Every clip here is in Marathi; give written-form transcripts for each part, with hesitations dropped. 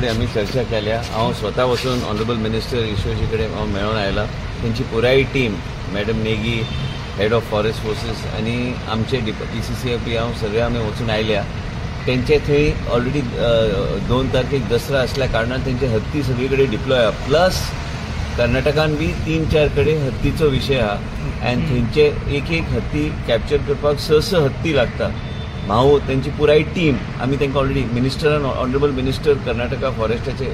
कडेन आमी चर्चा केल्या. हांव स्वता वचून ऑनरेबल मिनिस्टर ईश्वरजी कडेन हांव मेळून आयला. तेंची पुराय team, madam Negi, head of forest forces आनी आमचे PCCFB हांव सगळे आमी वचून आयल्या. तेंचे थंय ऑलरेडी 2 तारखेक दसरा असल्या कारणान तेंचे हत्ती सगळे कडेन डिप्लॉय आहा. प्लस कर्नाटकान बी 3-4 कडेन हत्तीचो विशय आहा आनी थंयचे एक हत्ती कॅप्चर करपाक 6 हत्ती लागता. हांव तेंची पुराय टीम आमी तांकां ऑलरेडी मिनिस्टरान, ऑनरेबल मिनिस्टर कर्नाटका फॉरेस्टाचे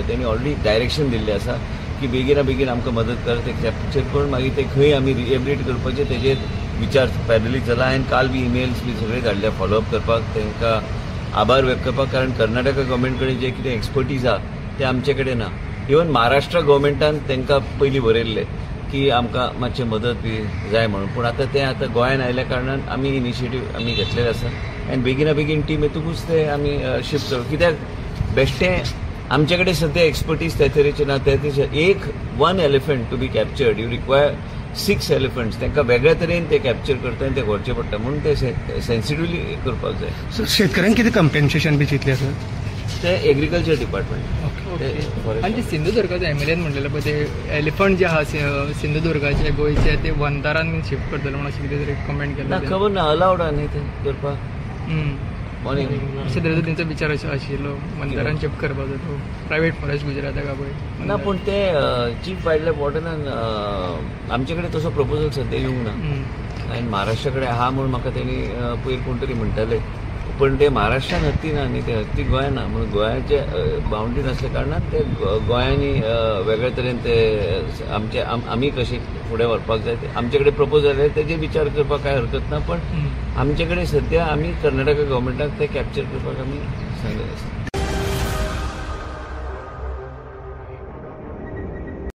तेणी ऑलरेडी डायरेक्शन दिल्लें आसा की बेगिना बेगीन आमकां मदत कर, ते कॅप्चर करून मागीर ते खंय आमी रिहेबिलिट करपाचे तेजेर विचार पॅरली जाला. हांवें काल बी इमेल्स बी सगळे धाडल्या फॉलोअप करपाक, तांकां आभार व्यक्त करपाक. कारण कर्नाटका गव्हर्मेंट कडेन जे कितें एक्सपर्टीज आहा ते आमचे कडेन ना. इवन महाराष्ट्र गव्हर्मेंटान तांकां पयलीं बरयल्लें की आमकां मातशें मदत बी जाय म्हणून. पूण आतां गोंयान आयल्या कारणान आमी इनिशिएटीव आमी घेतलेले आसा आनी बेगिना बेगीन टीम येतकूच ते आमी शिफ्ट करू. कित्याक बेश्टें आमचे कडेन सद्या एक्सपर्टीज त्या तरेचे ना. त्या तरेचे one elephant to be captured you require 6 elephants. तांकां वेगळ्या तरेन ते कॅप्चर करता आनी ते व्हरचे पडटा म्हणून ते सेन्सिटिवली करपाक जाय. सर, शेतकऱ्यांक कितें कंपेन्सेशन बी चिंतलें सर? ते एग्रीकल्चर डिपार्टमेंट आणि ते सिंधुदुर्गाचे MLAन म्हणलेलं पण ते एलिफंट जे आहा सिंधुदुर्गाचे गोंयचे ते वंतारान शिफ्ट करतले म्हणून अशें कितें तरी कमेंट केलें. खबर ना, अलावड आहा न्ही ते करपाक. अशें तरेचो तेंचो विचार आशिल्लो वंतारान शिफ्ट करपाचो तो प्रायवेट फॉरेस्ट गुजराताक पळय ना. पूण ते चीफ वायल्ड लायफ वॉर्डनान आमचे कडेन तसो प्रपोजल सद्या येवंक ना. आनी महाराष्ट्रा कडेन आहा म्हणून म्हाका तेणी पयर कोण तरी म्हणटाले. पण ते महाराष्ट्रान हत्ती ना न्ही, ते हत्ती गोंयान ना म्हणून गोंयाचे बाउंड्रीन असल्या कारणान ते गोंयांनी वेगळ्या तरेन ते आमी कशी फुडें व्हरपाक जाय ते आमचे कडेन प्रपोजल आहे. तेजे विचार करपाक कांय हरकत ना. पण आमचे कडेन सद्या आमी कर्नाटका गव्हर्मेंटाक ते कॅप्चर करपाक आमी सांगलेलें आसा.